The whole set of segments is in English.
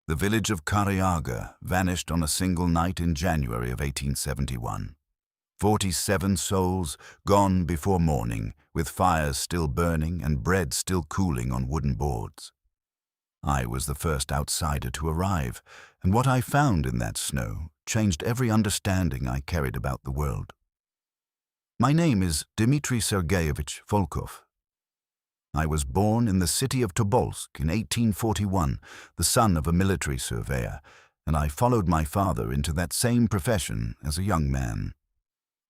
The village of Kariaga vanished on a single night in January of 1871. 47 souls gone before morning, with fires still burning and bread still cooling on wooden boards. I was the first outsider to arrive, and what I found in that snow changed every understanding I carried about the world. My name is Dmitry Sergeyevich Volkov. I was born in the city of Tobolsk in 1841, the son of a military surveyor, and I followed my father into that same profession as a young man.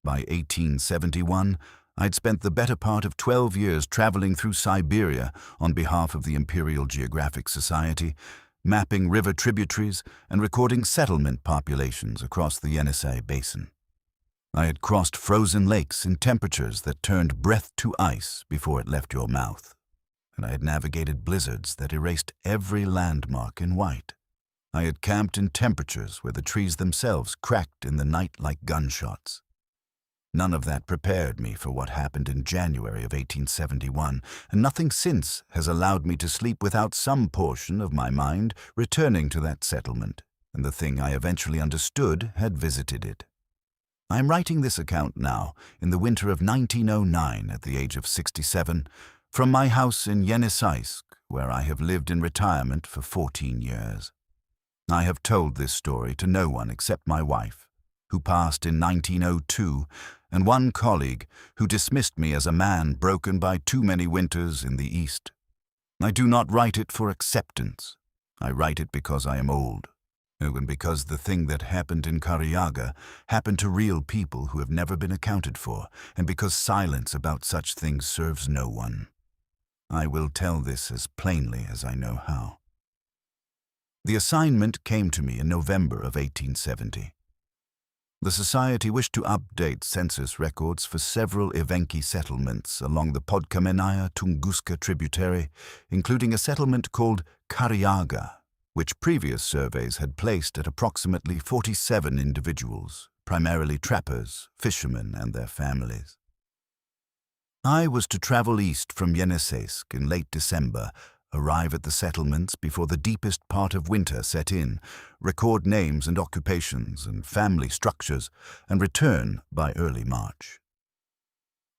By 1871, I'd spent the better part of 12 years traveling through Siberia on behalf of the Imperial Geographic Society, mapping river tributaries and recording settlement populations across the Yenisei Basin. I had crossed frozen lakes in temperatures that turned breath to ice before it left your mouth, and I had navigated blizzards that erased every landmark in white. I had camped in temperatures where the trees themselves cracked in the night like gunshots. None of that prepared me for what happened in January of 1871, and nothing since has allowed me to sleep without some portion of my mind returning to that settlement, and the thing I eventually understood had visited it. I am writing this account now, in the winter of 1909 at the age of 67, from my house in Yeniseisk, where I have lived in retirement for 14 years. I have told this story to no one except my wife, who passed in 1902, and one colleague who dismissed me as a man broken by too many winters in the East. I do not write it for acceptance. I write it because I am old, and because the thing that happened in Kariaga happened to real people who have never been accounted for, and because silence about such things serves no one. I will tell this as plainly as I know how. The assignment came to me in November of 1870. The Society wished to update census records for several Evenki settlements along the Podkamenaya-Tunguska tributary, including a settlement called Kariaga, which previous surveys had placed at approximately 47 individuals, primarily trappers, fishermen, and their families. I was to travel east from Yeniseisk in late December, arrive at the settlements before the deepest part of winter set in, record names and occupations and family structures, and return by early March.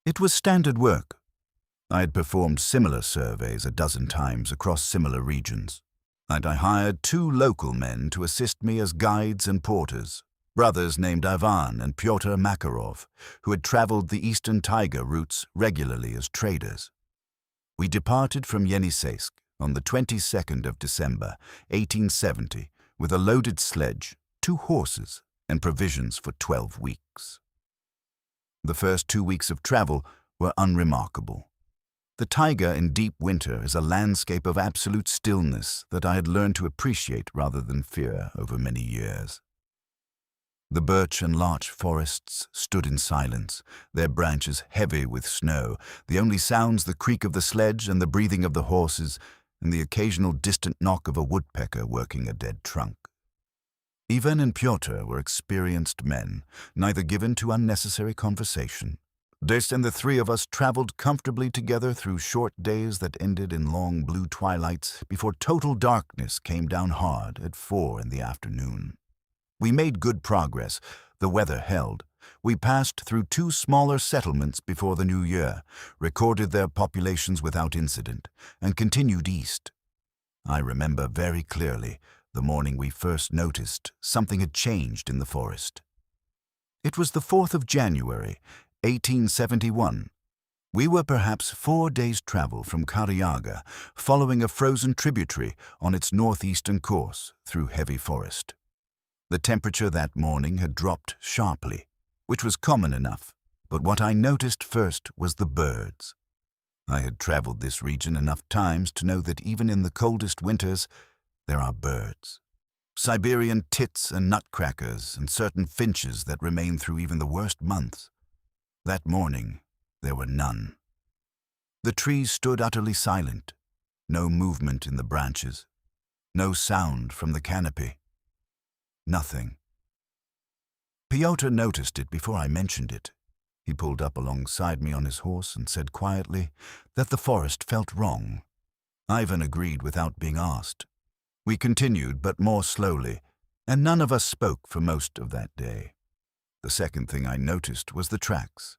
It was standard work. I had performed similar surveys a dozen times across similar regions, and I hired 2 local men to assist me as guides and porters, brothers named Ivan and Pyotr Makarov, who had traveled the eastern taiga routes regularly as traders. We departed from Yeniseisk on the 22nd of December, 1870, with a loaded sledge, 2 horses, and provisions for 12 weeks. The first 2 weeks of travel were unremarkable. The taiga in deep winter is a landscape of absolute stillness that I had learned to appreciate rather than fear over many years. The birch and larch forests stood in silence, their branches heavy with snow, the only sounds the creak of the sledge and the breathing of the horses, and the occasional distant knock of a woodpecker working a dead trunk. Ivan and Pyotr were experienced men, neither given to unnecessary conversation. Des and the 3 of us traveled comfortably together through short days that ended in long blue twilights before total darkness came down hard at 4 in the afternoon. We made good progress. The weather held. We passed through 2 smaller settlements before the new year, recorded their populations without incident, and continued east. I remember very clearly the morning we first noticed something had changed in the forest. It was the 4th of January, 1871. We were perhaps 4 days' travel from Kariaga, following a frozen tributary on its northeastern course through heavy forest. The temperature that morning had dropped sharply, which was common enough, but what I noticed first was the birds. I had traveled this region enough times to know that even in the coldest winters, there are birds. Siberian tits and nutcrackers and certain finches that remain through even the worst months. That morning, there were none. The trees stood utterly silent, no movement in the branches, no sound from the canopy. Nothing. Pyotr noticed it before I mentioned it. He pulled up alongside me on his horse and said quietly that the forest felt wrong. Ivan agreed without being asked. We continued, but more slowly, and none of us spoke for most of that day. The second thing I noticed was the tracks.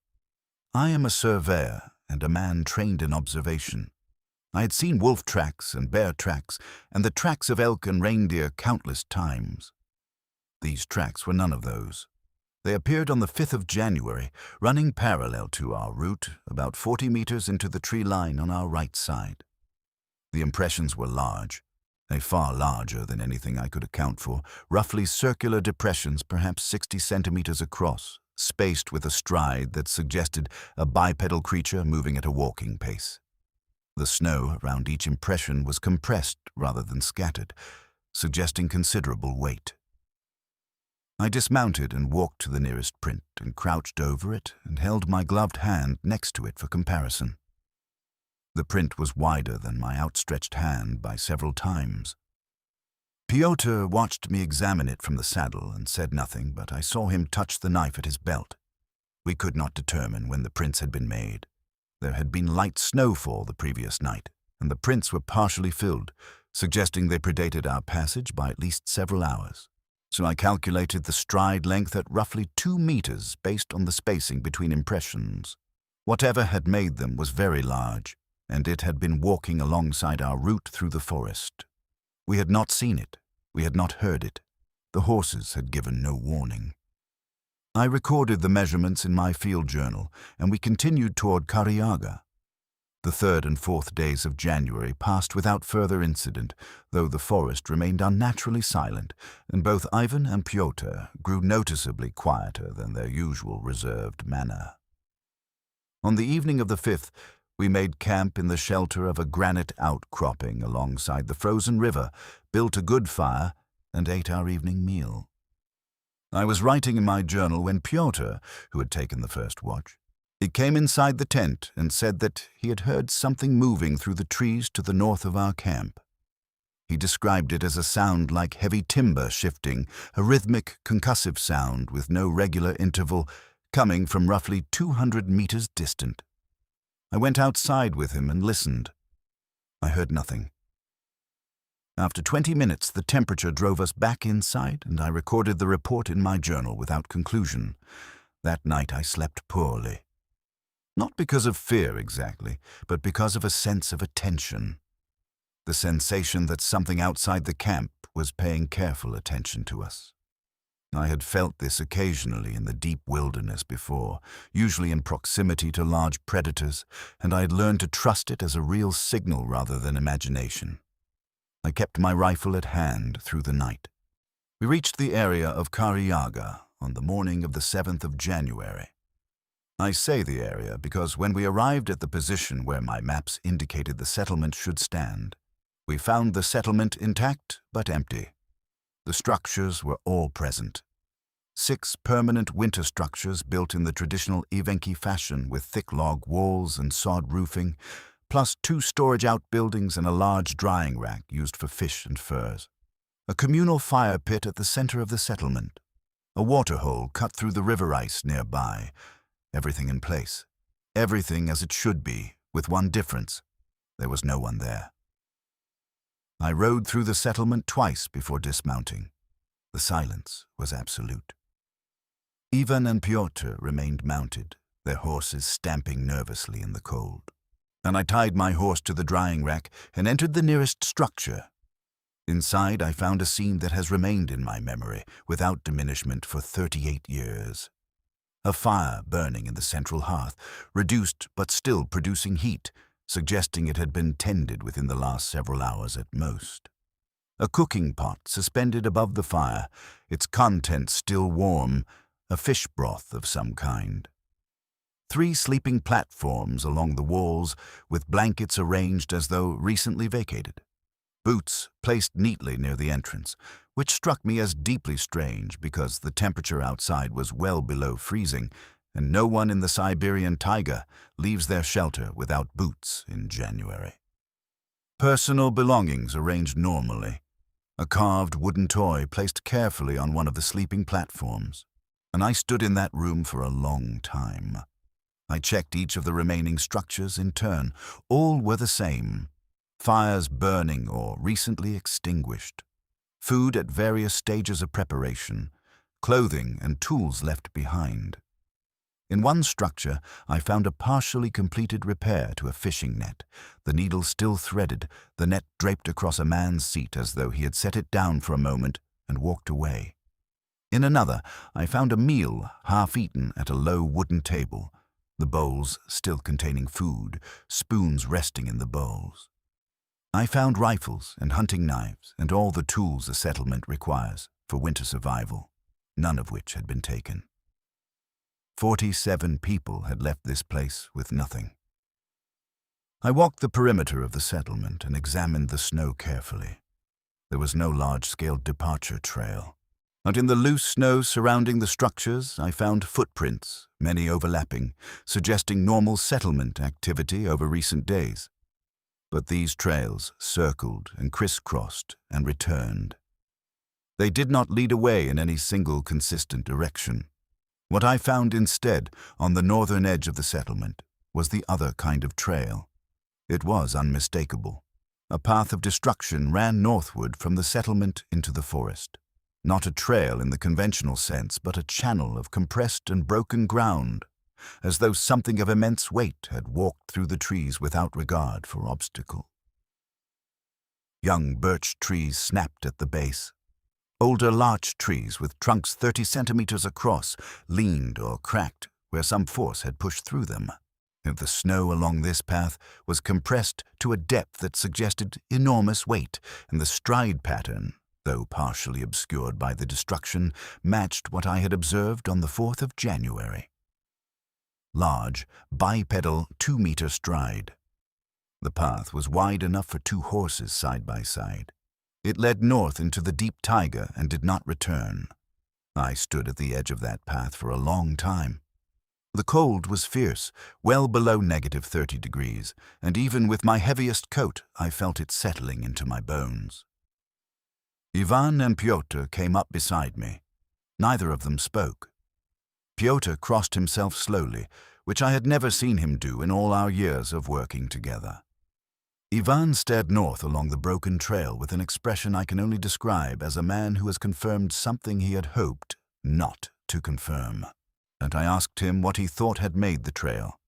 I am a surveyor and a man trained in observation. I had seen wolf tracks and bear tracks and the tracks of elk and reindeer countless times. These tracks were none of those. They appeared on the 5th of January, running parallel to our route, about 40 meters into the tree line on our right side. The impressions were large, far larger than anything I could account for, roughly circular depressions perhaps 60 centimeters across, spaced with a stride that suggested a bipedal creature moving at a walking pace. The snow around each impression was compressed rather than scattered, suggesting considerable weight. I dismounted and walked to the nearest print and crouched over it and held my gloved hand next to it for comparison. The print was wider than my outstretched hand by several times. Piotr watched me examine it from the saddle and said nothing, but I saw him touch the knife at his belt. We could not determine when the prints had been made. There had been light snowfall the previous night, and the prints were partially filled, suggesting they predated our passage by at least several hours. So I calculated the stride length at roughly 2 meters based on the spacing between impressions. Whatever had made them was very large, and it had been walking alongside our route through the forest. We had not seen it. We had not heard it. The horses had given no warning. I recorded the measurements in my field journal, and we continued toward Kariaga. The 3rd and 4th days of January passed without further incident, though the forest remained unnaturally silent, and both Ivan and Piotr grew noticeably quieter than their usual reserved manner. On the evening of the 5th, we made camp in the shelter of a granite outcropping alongside the frozen river, built a good fire, and ate our evening meal. I was writing in my journal when Piotr, who had taken the first watch, he came inside the tent and said that he had heard something moving through the trees to the north of our camp. He described it as a sound like heavy timber shifting, a rhythmic, concussive sound with no regular interval, coming from roughly 200 meters distant. I went outside with him and listened. I heard nothing. After 20 minutes, the temperature drove us back inside, and I recorded the report in my journal without conclusion. That night I slept poorly. Not because of fear exactly, but because of a sense of attention. The sensation that something outside the camp was paying careful attention to us. I had felt this occasionally in the deep wilderness before, usually in proximity to large predators, and I had learned to trust it as a real signal rather than imagination. I kept my rifle at hand through the night. We reached the area of Kariaga on the morning of the 7th of January. I say the area because when we arrived at the position where my maps indicated the settlement should stand, we found the settlement intact but empty. The structures were all present. 6 permanent winter structures built in the traditional Evenki fashion with thick log walls and sod roofing, plus 2 storage outbuildings and a large drying rack used for fish and furs. A communal fire pit at the center of the settlement. A waterhole cut through the river ice nearby. Everything in place. Everything as it should be, with one difference. There was no one there. I rode through the settlement twice before dismounting. The silence was absolute. Ivan and Piotr remained mounted, their horses stamping nervously in the cold. And I tied my horse to the drying rack and entered the nearest structure. Inside I found a scene that has remained in my memory, without diminishment, for 38 years. A fire burning in the central hearth, reduced but still producing heat, suggesting it had been tended within the last several hours at most. A cooking pot suspended above the fire, its contents still warm, a fish broth of some kind. 3 sleeping platforms along the walls, with blankets arranged as though recently vacated. Boots placed neatly near the entrance, which struck me as deeply strange because the temperature outside was well below freezing, and no one in the Siberian taiga leaves their shelter without boots in January. Personal belongings arranged normally. A carved wooden toy placed carefully on one of the sleeping platforms, and I stood in that room for a long time. I checked each of the remaining structures in turn. All were the same. fires burning or recently extinguished, food at various stages of preparation, clothing and tools left behind. In one structure, I found a partially completed repair to a fishing net, the needle still threaded, the net draped across a man's seat as though he had set it down for a moment and walked away. In another, I found a meal half-eaten at a low wooden table, the bowls still containing food, spoons resting in the bowls. I found rifles and hunting knives and all the tools a settlement requires for winter survival, none of which had been taken. 47 people had left this place with nothing. I walked the perimeter of the settlement and examined the snow carefully. There was no large-scale departure trail. But in the loose snow surrounding the structures, I found footprints, many overlapping, suggesting normal settlement activity over recent days. But these trails circled and crisscrossed and returned. They did not lead away in any single consistent direction. What I found instead, on the northern edge of the settlement, was the other kind of trail. It was unmistakable. A path of destruction ran northward from the settlement into the forest. Not a trail in the conventional sense, but a channel of compressed and broken ground, as though something of immense weight had walked through the trees without regard for obstacle. Young birch trees snapped at the base. Older larch trees with trunks 30 centimeters across leaned or cracked where some force had pushed through them. And the snow along this path was compressed to a depth that suggested enormous weight, and the stride pattern, though partially obscured by the destruction, matched what I had observed on the 4th of January. Large, bipedal 2-meter stride. The path was wide enough for 2 horses side by side. It led north into the deep taiga and did not return. I stood at the edge of that path for a long time. The cold was fierce, well below -30 degrees, and even with my heaviest coat, I felt it settling into my bones. Ivan and Pyotr came up beside me. Neither of them spoke. Pyotr crossed himself slowly, which I had never seen him do in all our years of working together. Ivan stared north along the broken trail with an expression I can only describe as a man who has confirmed something he had hoped not to confirm. And I asked him what he thought had made the trail.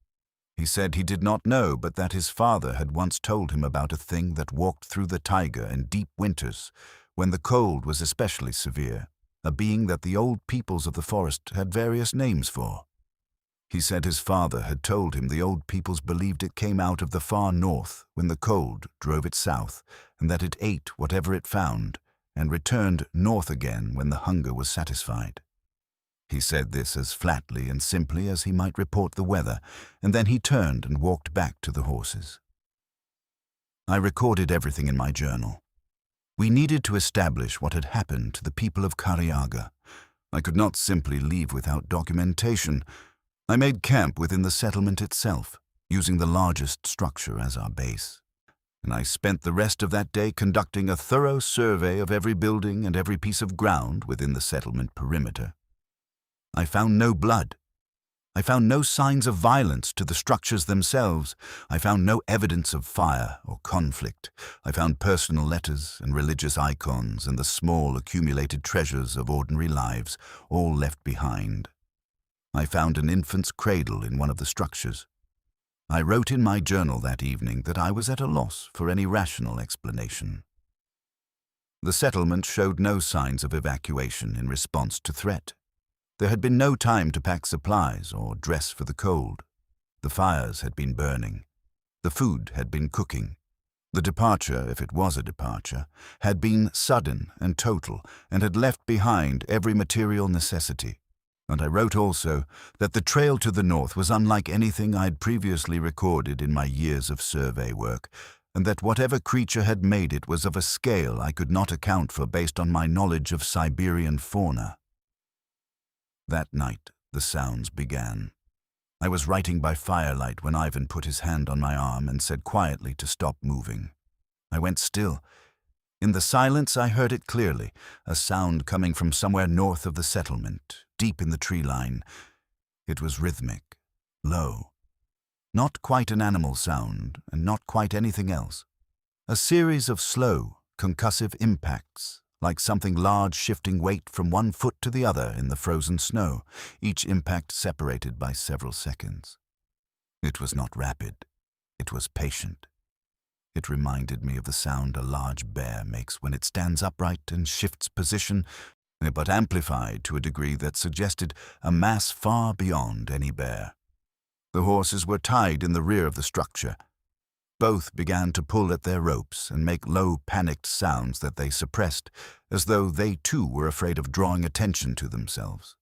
He said he did not know, but that his father had once told him about a thing that walked through the taiga in deep winters, when the cold was especially severe, a being that the old peoples of the forest had various names for. He said his father had told him the old peoples believed it came out of the far north when the cold drove it south, and that it ate whatever it found, and returned north again when the hunger was satisfied. He said this as flatly and simply as he might report the weather, and then he turned and walked back to the horses. I recorded everything in my journal. We needed to establish what had happened to the people of Kariaga. I could not simply leave without documentation. I made camp within the settlement itself, using the largest structure as our base. And I spent the rest of that day conducting a thorough survey of every building and every piece of ground within the settlement perimeter. I found no blood. I found no signs of violence to the structures themselves. I found no evidence of fire or conflict. I found personal letters and religious icons and the small accumulated treasures of ordinary lives, all left behind. I found an infant's cradle in one of the structures. I wrote in my journal that evening that I was at a loss for any rational explanation. The settlement showed no signs of evacuation in response to threat. There had been no time to pack supplies or dress for the cold. The fires had been burning. The food had been cooking. The departure, if it was a departure, had been sudden and total and had left behind every material necessity. And I wrote also that the trail to the north was unlike anything I had previously recorded in my years of survey work, and that whatever creature had made it was of a scale I could not account for based on my knowledge of Siberian fauna. That night, the sounds began. I was writing by firelight when Ivan put his hand on my arm and said quietly to stop moving. I went still. In the silence, I heard it clearly, a sound coming from somewhere north of the settlement, deep in the tree line. It was rhythmic, low. Not quite an animal sound, and not quite anything else. A series of slow, concussive impacts, like something large shifting weight from one foot to the other in the frozen snow, each impact separated by several seconds. It was not rapid. It was patient. It reminded me of the sound a large bear makes when it stands upright and shifts position, but amplified to a degree that suggested a mass far beyond any bear. The horses were tied in the rear of the structure. Both began to pull at their ropes and make low, panicked sounds that they suppressed, as though they too were afraid of drawing attention to themselves.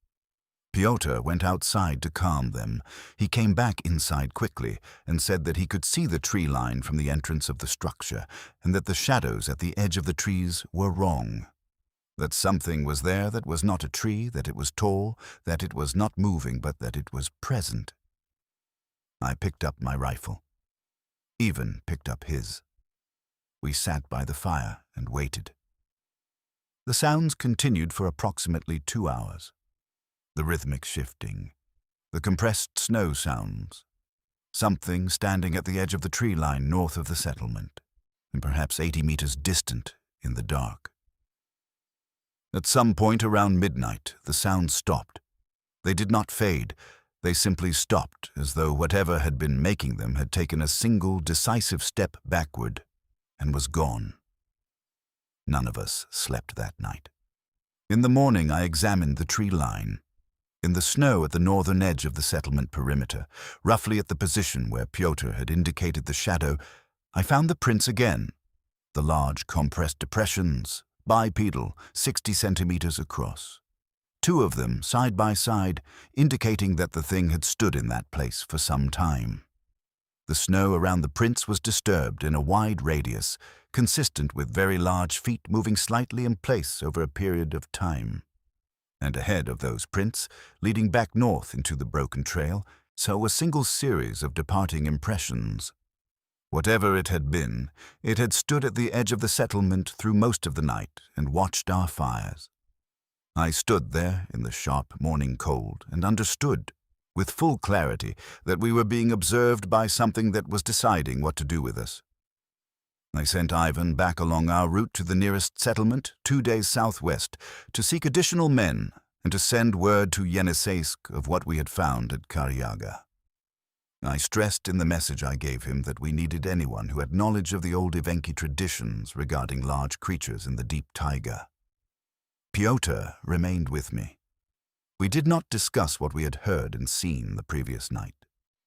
Piotr went outside to calm them. He came back inside quickly and said that he could see the tree line from the entrance of the structure and that the shadows at the edge of the trees were wrong. That something was there that was not a tree, that it was tall, that it was not moving, but that it was present. I picked up my rifle. Ivan picked up his. We sat by the fire and waited. The sounds continued for approximately 2 hours. The rhythmic shifting, the compressed snow sounds, something standing at the edge of the tree line north of the settlement, and perhaps 80 meters distant in the dark. At some point around midnight, the sounds stopped. They did not fade. They simply stopped, as though whatever had been making them had taken a single, decisive step backward and was gone. None of us slept that night. In the morning, I examined the tree line. In the snow at the northern edge of the settlement perimeter, roughly at the position where Piotr had indicated the shadow, I found the prints again. The large compressed depressions, bipedal, 60 centimeters across. 2 of them, side by side, indicating that the thing had stood in that place for some time. The snow around the prints was disturbed in a wide radius, consistent with very large feet moving slightly in place over a period of time. And ahead of those prints, leading back north into the broken trail, so a single series of departing impressions. Whatever it had been, it had stood at the edge of the settlement through most of the night and watched our fires. I stood there in the sharp morning cold and understood, with full clarity, that we were being observed by something that was deciding what to do with us. I sent Ivan back along our route to the nearest settlement, 2 days southwest, to seek additional men and to send word to Yeniseisk of what we had found at Kariaga. I stressed in the message I gave him that we needed anyone who had knowledge of the old Evenki traditions regarding large creatures in the deep taiga. Piotr remained with me. We did not discuss what we had heard and seen the previous night,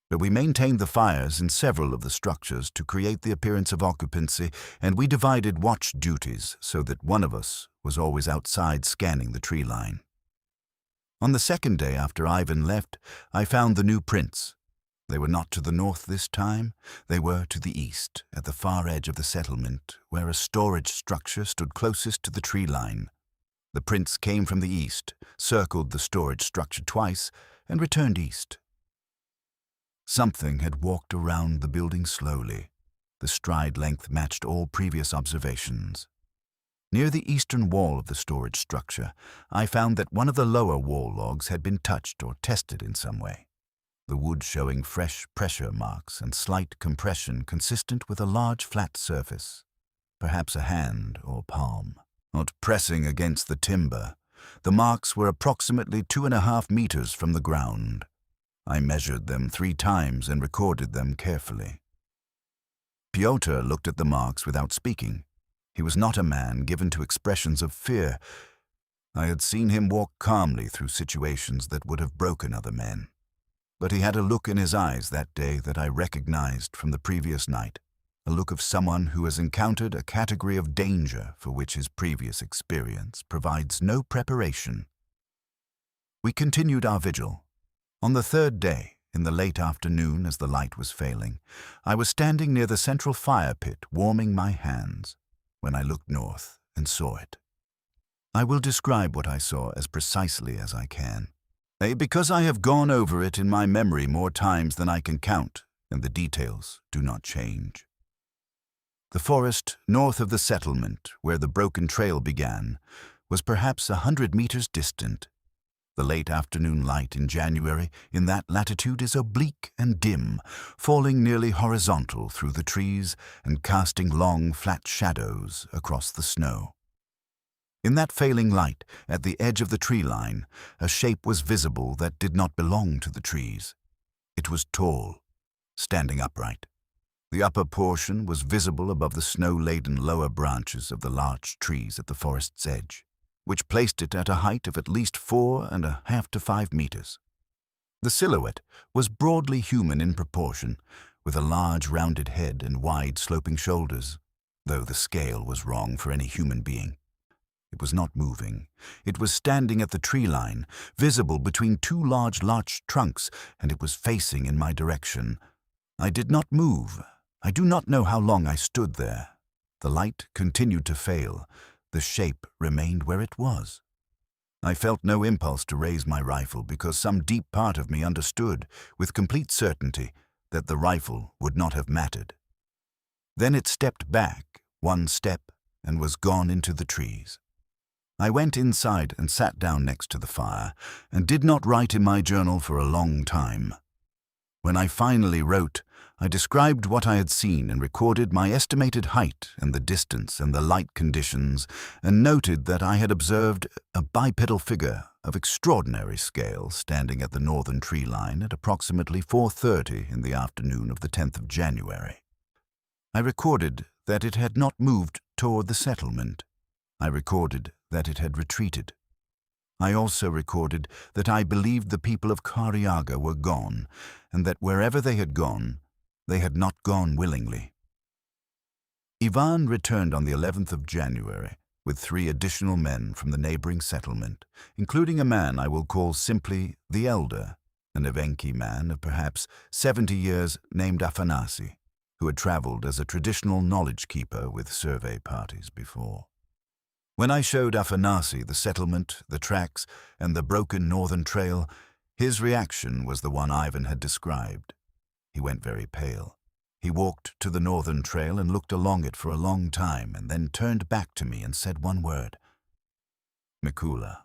but we maintained the fires in several of the structures to create the appearance of occupancy, and we divided watch duties so that one of us was always outside scanning the tree line. On the second day after Ivan left, I found the new prints. They were not to the north this time. They were to the east, at the far edge of the settlement, where a storage structure stood closest to the tree line. The prints came from the east, circled the storage structure twice, and returned east. Something had walked around the building slowly. The stride length matched all previous observations. Near the eastern wall of the storage structure, I found that one of the lower wall logs had been touched or tested in some way, the wood showing fresh pressure marks and slight compression consistent with a large flat surface, perhaps a hand or palm. Not pressing against the timber, the marks were approximately 2.5 meters from the ground. I measured them 3 times and recorded them carefully. Piotr looked at the marks without speaking. He was not a man given to expressions of fear. I had seen him walk calmly through situations that would have broken other men. But he had a look in his eyes that day that I recognized from the previous night, a look of someone who has encountered a category of danger for which his previous experience provides no preparation. We continued our vigil. On the 3rd day, in the late afternoon as the light was failing, I was standing near the central fire pit warming my hands when I looked north and saw it. I will describe what I saw as precisely as I can, because I have gone over it in my memory more times than I can count, and the details do not change. The forest north of the settlement, where the broken trail began, was perhaps 100 meters distant. The late afternoon light in January in that latitude is oblique and dim, falling nearly horizontal through the trees and casting long, flat shadows across the snow. In that failing light, at the edge of the tree line, a shape was visible that did not belong to the trees. It was tall, standing upright. The upper portion was visible above the snow-laden lower branches of the large trees at the forest's edge, which placed it at a height of at least 4.5 to 5 meters. The silhouette was broadly human in proportion, with a large rounded head and wide sloping shoulders, though the scale was wrong for any human being. It was not moving. It was standing at the tree line, visible between two large larch trunks, and it was facing in my direction. I did not move. I do not know how long I stood there. The light continued to fail. The shape remained where it was. I felt no impulse to raise my rifle because some deep part of me understood, with complete certainty, that the rifle would not have mattered. Then it stepped back, one step, and was gone into the trees. I went inside and sat down next to the fire, and did not write in my journal for a long time. When I finally wrote, I described what I had seen and recorded my estimated height and the distance and the light conditions, and noted that I had observed a bipedal figure of extraordinary scale standing at the northern tree line at approximately 4:30 in the afternoon of the 10th of January. I recorded that it had not moved toward the settlement. I recorded that it had retreated. I also recorded that I believed the people of Kariaga were gone, and that wherever they had gone, they had not gone willingly. Ivan returned on the 11th of January with 3 additional men from the neighboring settlement, including a man I will call simply the Elder, an Evenki man of perhaps 70 years named Afanasi, who had traveled as a traditional knowledge keeper with survey parties before. When I showed Afanasi the settlement, the tracks, and the broken northern trail, his reaction was the one Ivan had described. He went very pale. He walked to the northern trail and looked along it for a long time, and then turned back to me and said one word: Mikula.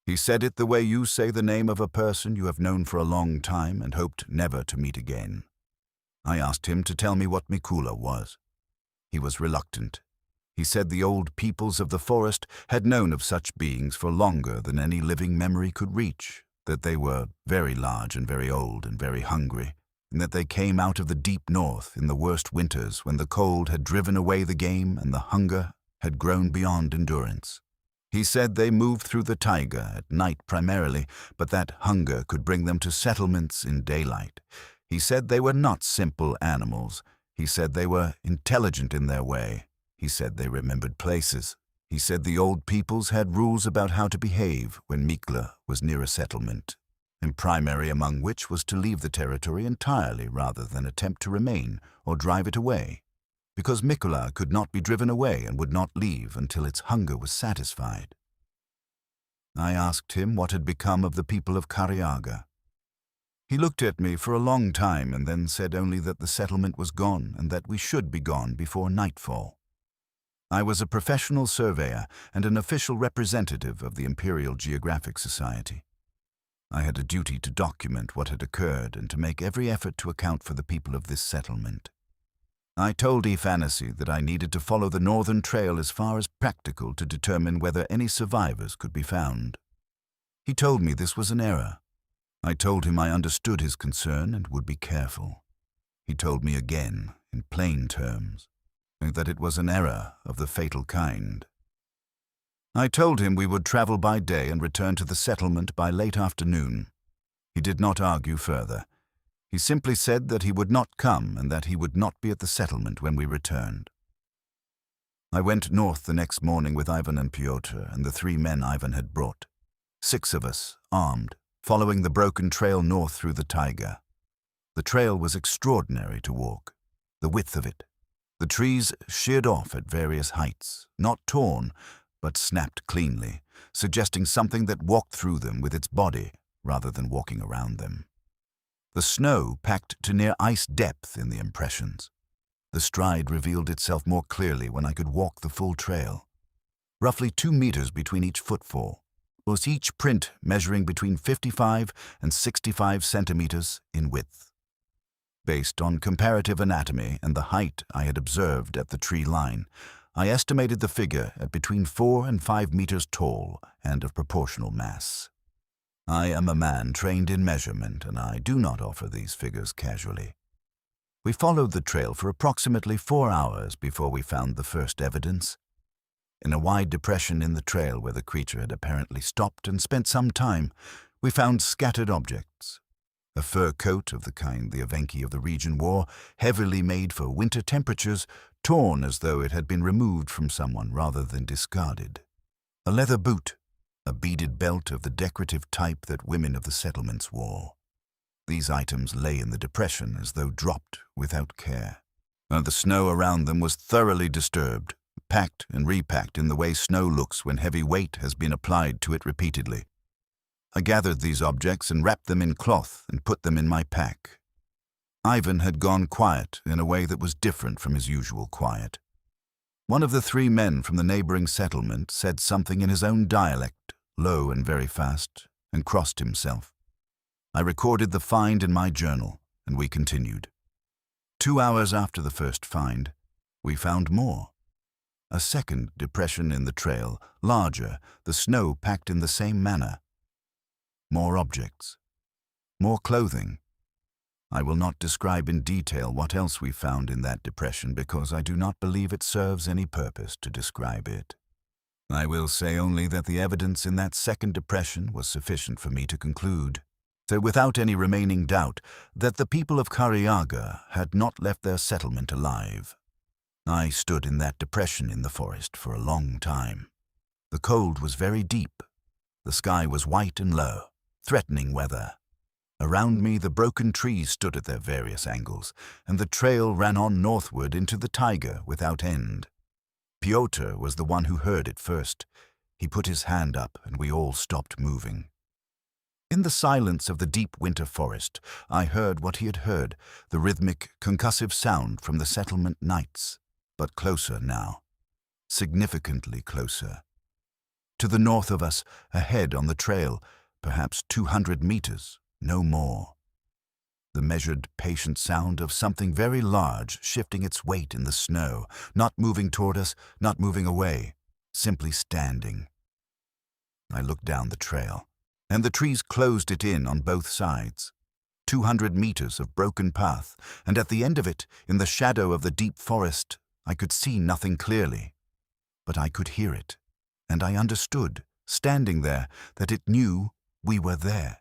He said it the way you say the name of a person you have known for a long time and hoped never to meet again. I asked him to tell me what Mikula was. He was reluctant. He said the old peoples of the forest had known of such beings for longer than any living memory could reach, that they were very large and very old and very hungry, and that they came out of the deep north in the worst winters when the cold had driven away the game and the hunger had grown beyond endurance. He said they moved through the taiga at night primarily, but that hunger could bring them to settlements in daylight. He said they were not simple animals. He said they were intelligent in their way. He said they remembered places. He said the old peoples had rules about how to behave when Mikla was near a settlement, and primary among which was to leave the territory entirely rather than attempt to remain or drive it away, because Mikula could not be driven away and would not leave until its hunger was satisfied. I asked him what had become of the people of Kariaga. He looked at me for a long time and then said only that the settlement was gone and that we should be gone before nightfall. I was a professional surveyor and an official representative of the Imperial Geographic Society. I had a duty to document what had occurred and to make every effort to account for the people of this settlement. I told Afanasi that I needed to follow the northern trail as far as practical to determine whether any survivors could be found. He told me this was an error. I told him I understood his concern and would be careful. He told me again, in plain terms, that it was an error of the fatal kind. I told him we would travel by day and return to the settlement by late afternoon. He did not argue further. He simply said that he would not come and that he would not be at the settlement when we returned. I went north the next morning with Ivan and Pyotr and the 3 men Ivan had brought. 6 of us, armed, following the broken trail north through the taiga. The trail was extraordinary to walk, the width of it. The trees sheared off at various heights, not torn, but snapped cleanly, suggesting something that walked through them with its body rather than walking around them. The snow packed to near ice depth in the impressions. The stride revealed itself more clearly when I could walk the full trail. Roughly 2 meters between each footfall, was each print measuring between 55 and 65 centimeters in width. Based on comparative anatomy and the height I had observed at the tree line, I estimated the figure at between 4 and 5 meters tall and of proportional mass. I am a man trained in measurement, and I do not offer these figures casually. We followed the trail for approximately 4 hours before we found the first evidence. In a wide depression in the trail where the creature had apparently stopped and spent some time, we found scattered objects. A fur coat of the kind the Evenki of the region wore, heavily made for winter temperatures, torn as though it had been removed from someone rather than discarded. A leather boot, a beaded belt of the decorative type that women of the settlements wore. These items lay in the depression as though dropped without care. And the snow around them was thoroughly disturbed, packed and repacked in the way snow looks when heavy weight has been applied to it repeatedly. I gathered these objects and wrapped them in cloth and put them in my pack. Ivan had gone quiet in a way that was different from his usual quiet. One of the 3 men from the neighboring settlement said something in his own dialect, low and very fast, and crossed himself. I recorded the find in my journal, and we continued. 2 hours after the first find, we found more. A second depression in the trail, larger, the snow packed in the same manner. More objects. More clothing. I will not describe in detail what else we found in that depression because I do not believe it serves any purpose to describe it. I will say only that the evidence in that second depression was sufficient for me to conclude, so without any remaining doubt, that the people of Kariaga had not left their settlement alive. I stood in that depression in the forest for a long time. The cold was very deep. The sky was white and low, threatening weather. Around me the broken trees stood at their various angles, and the trail ran on northward into the taiga without end. Pyotr was the one who heard it first. He put his hand up, and we all stopped moving. In the silence of the deep winter forest, I heard what he had heard, the rhythmic, concussive sound from the settlement nights, but closer now, significantly closer. To the north of us, ahead on the trail, perhaps 200 meters, no more. The measured, patient sound of something very large shifting its weight in the snow, not moving toward us, not moving away, simply standing. I looked down the trail, and the trees closed it in on both sides. 200 meters of broken path, and at the end of it, in the shadow of the deep forest, I could see nothing clearly. But I could hear it, and I understood, standing there, that it knew we were there.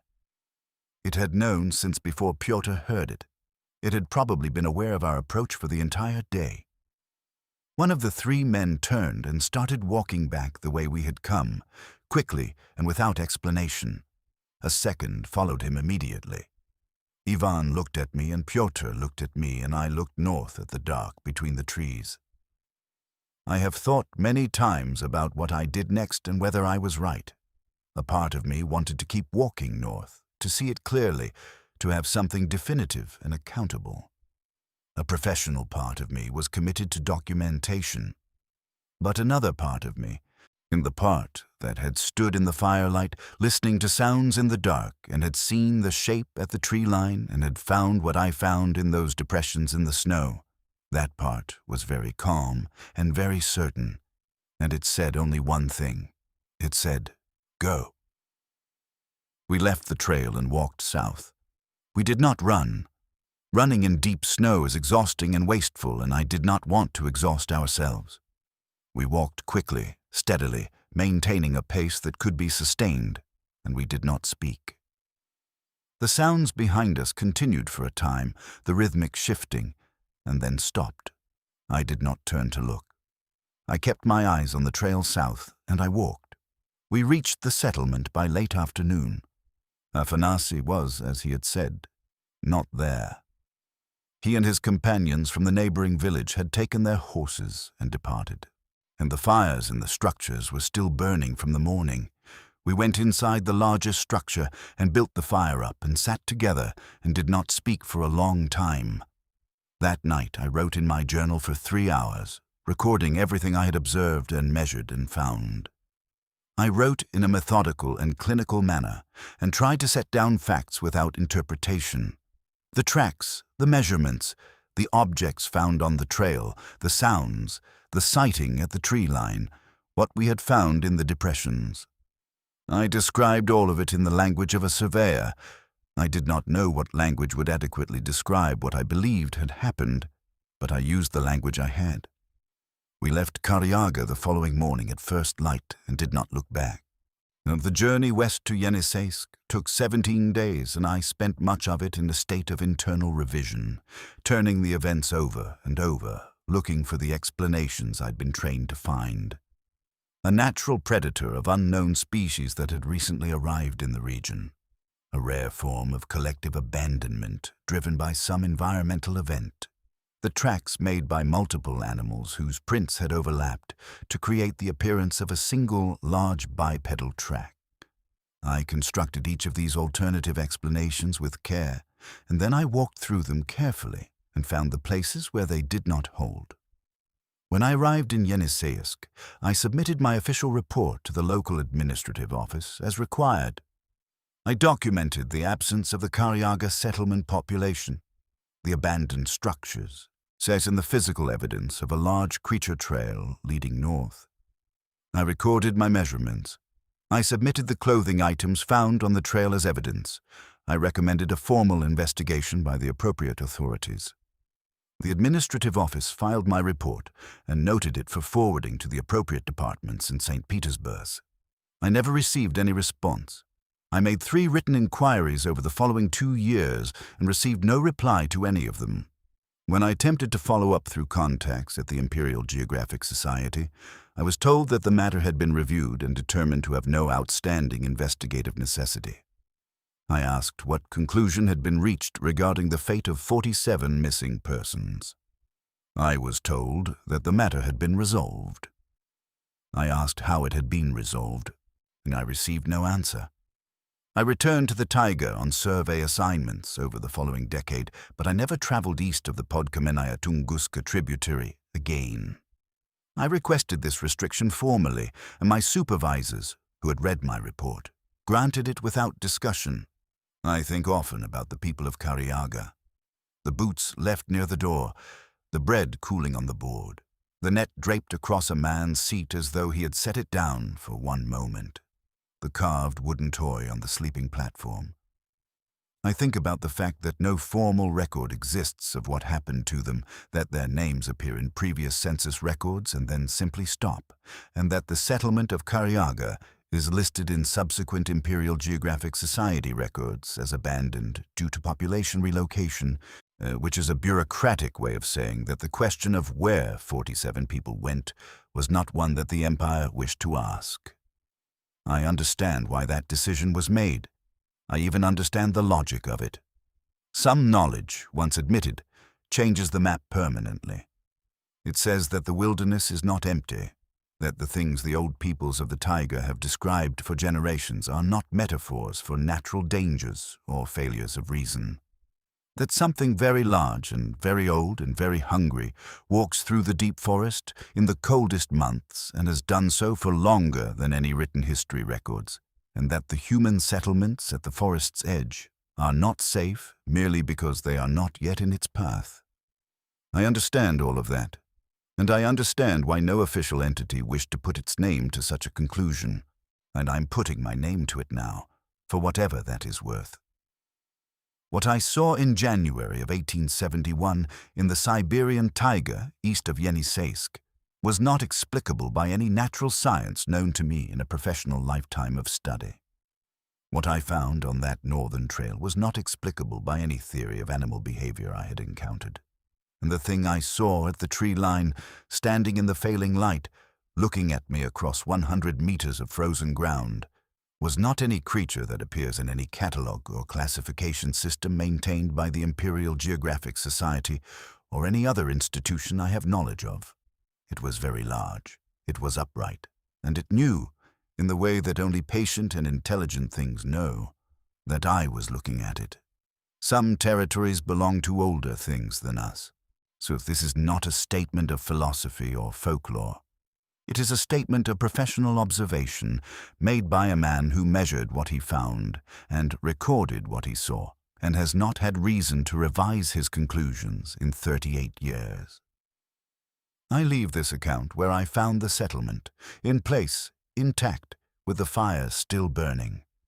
It had known since before Pyotr heard it. It had probably been aware of our approach for the entire day. One of the 3 men turned and started walking back the way we had come, quickly and without explanation. A second followed him immediately. Ivan looked at me and Pyotr looked at me, and I looked north at the dark between the trees. I have thought many times about what I did next and whether I was right. A part of me wanted to keep walking north, to see it clearly, to have something definitive and accountable. A professional part of me was committed to documentation. But another part of me, in the part that had stood in the firelight, listening to sounds in the dark, and had seen the shape at the tree line, and had found what I found in those depressions in the snow, that part was very calm and very certain, and it said only one thing. It said, "Go." We left the trail and walked south. We did not run. Running in deep snow is exhausting and wasteful, and I did not want to exhaust ourselves. We walked quickly, steadily, maintaining a pace that could be sustained, and we did not speak. The sounds behind us continued for a time, the rhythmic shifting, and then stopped. I did not turn to look. I kept my eyes on the trail south, and I walked. We reached the settlement by late afternoon. Afanasy was, as he had said, not there. He and his companions from the neighboring village had taken their horses and departed, and the fires in the structures were still burning from the morning. We went inside the largest structure and built the fire up and sat together and did not speak for a long time. That night I wrote in my journal for 3 hours, recording everything I had observed and measured and found. I wrote in a methodical and clinical manner and tried to set down facts without interpretation. The tracks, the measurements, the objects found on the trail, the sounds, the sighting at the tree line, what we had found in the depressions. I described all of it in the language of a surveyor. I did not know what language would adequately describe what I believed had happened, but I used the language I had. We left Kariaga the following morning at first light and did not look back. The journey west to Yeniseisk took 17 days, and I spent much of it in a state of internal revision, turning the events over and over, looking for the explanations I'd been trained to find. A natural predator of unknown species that had recently arrived in the region. A rare form of collective abandonment driven by some environmental event. The tracks made by multiple animals whose prints had overlapped to create the appearance of a single large bipedal track. I constructed each of these alternative explanations with care, and then I walked through them carefully and found the places where they did not hold. When I arrived in Yeniseisk, I submitted my official report to the local administrative office as required. I documented the absence of the Kariaga settlement population, the abandoned structures, set in the physical evidence of a large creature trail leading north. I recorded my measurements. I submitted the clothing items found on the trail as evidence. I recommended a formal investigation by the appropriate authorities. The administrative office filed my report and noted it for forwarding to the appropriate departments in St. Petersburg. I never received any response. I made 3 written inquiries over the following 2 years and received no reply to any of them. When I attempted to follow up through contacts at the Imperial Geographic Society, I was told that the matter had been reviewed and determined to have no outstanding investigative necessity. I asked what conclusion had been reached regarding the fate of 47 missing persons. I was told that the matter had been resolved. I asked how it had been resolved, and I received no answer. I returned to the taiga on survey assignments over the following decade, but I never traveled east of the Podkamenaya Tunguska tributary again. I requested this restriction formally, and my supervisors, who had read my report, granted it without discussion. I think often about the people of Kariaga. The boots left near the door, the bread cooling on the board, the net draped across a man's seat as though he had set it down for one moment. The carved wooden toy on the sleeping platform. I think about the fact that no formal record exists of what happened to them, that their names appear in previous census records and then simply stop, and that the settlement of Kariaga is listed in subsequent Imperial Geographic Society records as abandoned due to population relocation, which is a bureaucratic way of saying that the question of where 47 people went was not one that the Empire wished to ask. I understand why that decision was made. I even understand the logic of it. Some knowledge, once admitted, changes the map permanently. It says that the wilderness is not empty, that the things the old peoples of the taiga have described for generations are not metaphors for natural dangers or failures of reason. That something very large and very old and very hungry walks through the deep forest in the coldest months and has done so for longer than any written history records, and that the human settlements at the forest's edge are not safe merely because they are not yet in its path. I understand all of that, and I understand why no official entity wished to put its name to such a conclusion, and I'm putting my name to it now, for whatever that is worth. What I saw in January of 1871 in the Siberian taiga east of Yeniseisk was not explicable by any natural science known to me in a professional lifetime of study. What I found on that northern trail was not explicable by any theory of animal behavior I had encountered. And the thing I saw at the tree line, standing in the failing light, looking at me across 100 meters of frozen ground, was not any creature that appears in any catalogue or classification system maintained by the Imperial Geographic Society or any other institution I have knowledge of. It was very large, it was upright, and it knew, in the way that only patient and intelligent things know, that I was looking at it. Some territories belong to older things than us, so if this is not a statement of philosophy or folklore, It is a statement of professional observation made by a man who measured what he found and recorded what he saw, and has not had reason to revise his conclusions in 38 years. I leave this account where I found the settlement, in place, intact, with the fire still burning.